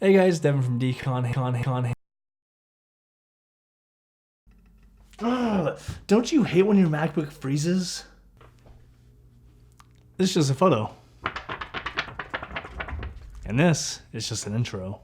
Hey guys, Devin from DCON. Don't you hate when your MacBook freezes? This is just a photo. And this is just an intro.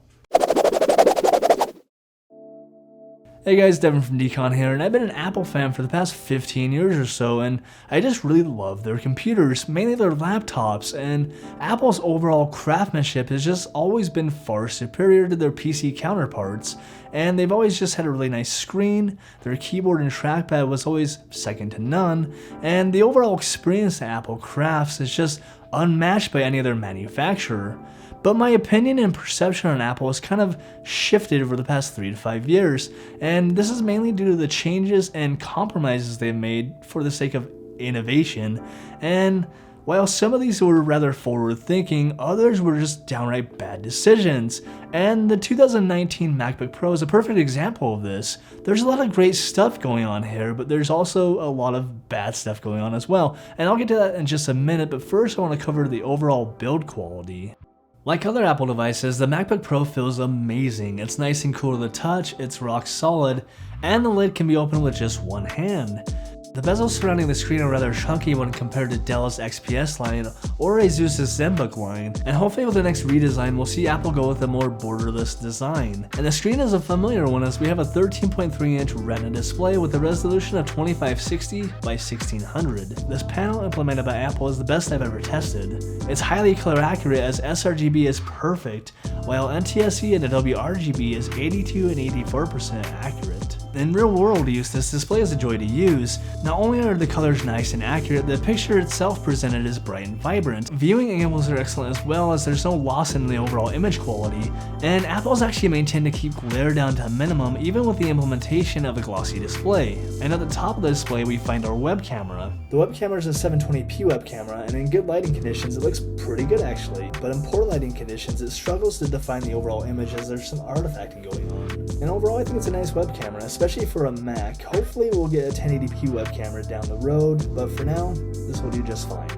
Hey guys, Devin from DCON here, and I've been an Apple fan for the past 15 years or so, and I just really love their computers, mainly their laptops, and Apple's overall craftsmanship has just always been far superior to their PC counterparts, and they've always just had a really nice screen, their keyboard and trackpad was always second to none, and the overall experience that Apple crafts is just unmatched by any other manufacturer. But my opinion and perception on Apple has kind of shifted over the past 3 to 5 years, and this is mainly due to the changes and compromises they've made for the sake of innovation. And while some of these were rather forward-thinking, others were just downright bad decisions. And the 2019 MacBook Pro is a perfect example of this. There's a lot of great stuff going on here, but there's also a lot of bad stuff going on as well. And I'll get to that in just a minute, but first I want to cover the overall build quality. Like other Apple devices, the MacBook Pro feels amazing. It's nice and cool to the touch, it's rock solid, and the lid can be opened with just one hand. The bezels surrounding the screen are rather chunky when compared to Dell's XPS line or Asus's ZenBook line, and hopefully with the next redesign we'll see Apple go with a more borderless design. And the screen is a familiar one as we have a 13.3-inch Retina display with a resolution of 2560 by 1600. This panel implemented by Apple is the best I've ever tested. It's highly color accurate as sRGB is perfect, while NTSC and Adobe RGB is 82 and 84% accurate. In real world use, this display is a joy to use. Not only are the colors nice and accurate, the picture itself presented is bright and vibrant. Viewing angles are excellent as well as there's no loss in the overall image quality, and Apple's actually maintained to keep glare down to a minimum even with the implementation of a glossy display. And at the top of the display we find our web camera. The web camera is a 720p web camera, and in good lighting conditions it looks pretty good actually, but in poor lighting conditions it struggles to define the overall image as there's some artifacting going on. And overall I think it's a nice web camera, especially for a Mac. Hopefully we'll get a 1080p web camera down the road, but for now, this will do just fine.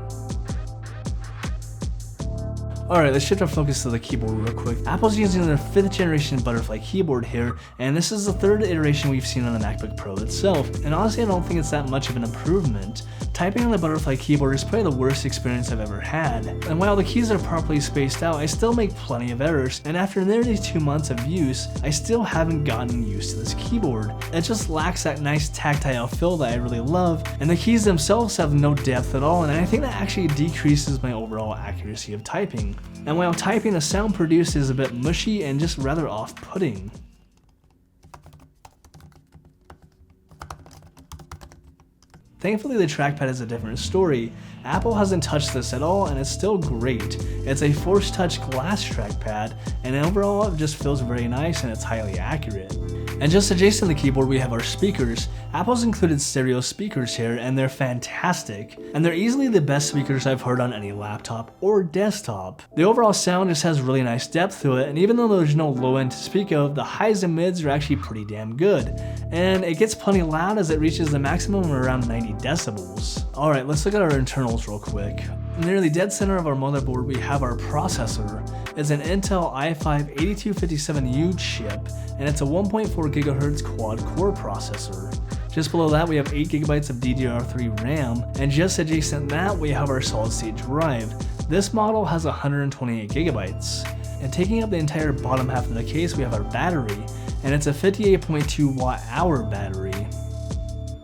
Alright, let's shift our focus to the keyboard real quick. Apple's using their 5th generation butterfly keyboard here, and this is the 3rd iteration we've seen on the MacBook Pro itself, and honestly I don't think it's that much of an improvement. Typing on the butterfly keyboard is probably the worst experience I've ever had, and while the keys are properly spaced out, I still make plenty of errors, and after nearly 2 months of use, I still haven't gotten used to this keyboard. It just lacks that nice tactile feel that I really love, and the keys themselves have no depth at all, and I think that actually decreases my overall accuracy of typing. And while typing, the sound produced is a bit mushy and just rather off-putting. Thankfully the trackpad is a different story. Apple hasn't touched this at all and it's still great. It's a Force Touch glass trackpad and overall it just feels very nice and it's highly accurate. And just adjacent to the keyboard we have our speakers. Apple's included stereo speakers here and they're fantastic. And they're easily the best speakers I've heard on any laptop or desktop. The overall sound just has really nice depth to it, and even though there's no low end to speak of, the highs and mids are actually pretty damn good. And it gets plenty loud as it reaches the maximum of around 90 decibels. Alright, let's look at our internals real quick. Near the dead center of our motherboard we have our processor. It's an Intel i5-8257U chip, and it's a 1.4 GHz quad-core processor. Just below that we have 8 GB of DDR3 RAM, and just adjacent to that we have our solid-state drive. This model has 128 GB. And taking up the entire bottom half of the case we have our battery, and it's a 58.2 watt-hour battery.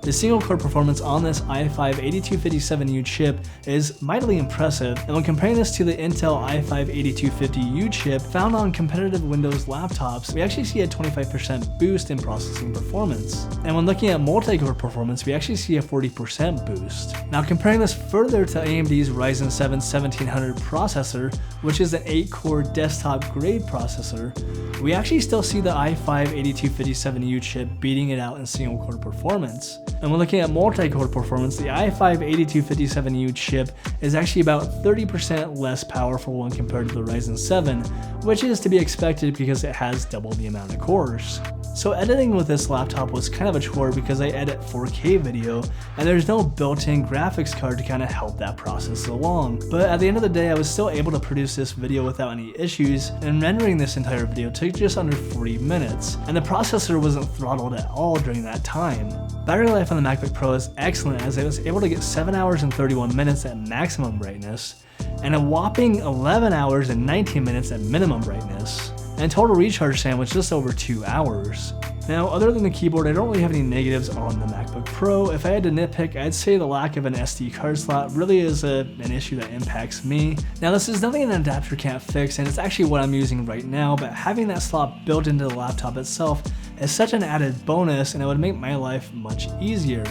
The single core performance on this i5-8257U chip is mightily impressive, and when comparing this to the Intel i5-8250U chip found on competitive Windows laptops, we actually see a 25% boost in processing performance. And when looking at multi-core performance, we actually see a 40% boost. Now comparing this further to AMD's Ryzen 7 1700 processor, which is an 8-core desktop grade processor, we actually still see the i5-8257U chip beating it out in single core performance. And when looking at multi-core performance, the i5-8257U chip is actually about 30% less powerful when compared to the Ryzen 7, which is to be expected because it has double the amount of cores. So editing with this laptop was kind of a chore because I edit 4K video and there's no built-in graphics card to kind of help that process along. But at the end of the day, I was still able to produce this video without any issues, and rendering this entire video took just under 40 minutes, and the processor wasn't throttled at all during that time. Battery life on the MacBook Pro is excellent, as I was able to get 7 hours and 31 minutes at maximum brightness, and a whopping 11 hours and 19 minutes at minimum brightness, and total recharge time was just over 2 hours. Now, other than the keyboard, I don't really have any negatives on the MacBook Pro. If I had to nitpick, I'd say the lack of an SD card slot really is an issue that impacts me. Now, this is nothing an adapter can't fix, and it's actually what I'm using right now, but having that slot built into the laptop itself is such an added bonus, and it would make my life much easier.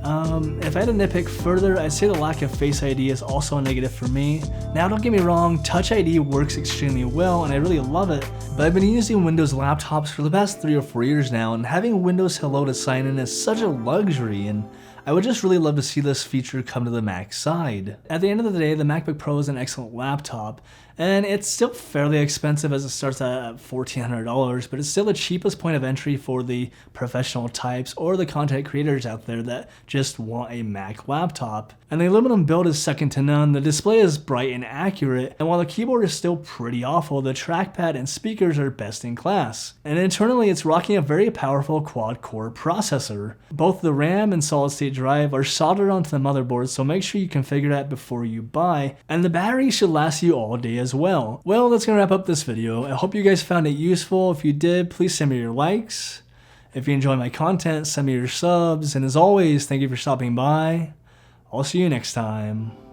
If I had to nitpick further, I'd say the lack of Face ID is also a negative for me. Now, don't get me wrong, Touch ID works extremely well and I really love it, but I've been using Windows laptops for the past 3 or 4 years now, and having Windows Hello to sign in is such a luxury, and I would just really love to see this feature come to the Mac side. At the end of the day, the MacBook Pro is an excellent laptop, and it's still fairly expensive as it starts at $1,400, but it's still the cheapest point of entry for the professional types or the content creators out there that just want a Mac laptop. And the aluminum build is second to none, the display is bright and accurate, and while the keyboard is still pretty awful, the trackpad and speakers are best in class. And internally, it's rocking a very powerful quad-core processor. Both the RAM and solid-state drive are soldered onto the motherboard, so make sure you configure that before you buy, and the battery should last you all day as well. Well, that's gonna wrap up this video. I hope you guys found it useful. If you did, please send me your likes. If you enjoy my content, send me your subs, and as always, thank you for stopping by. I'll see you next time.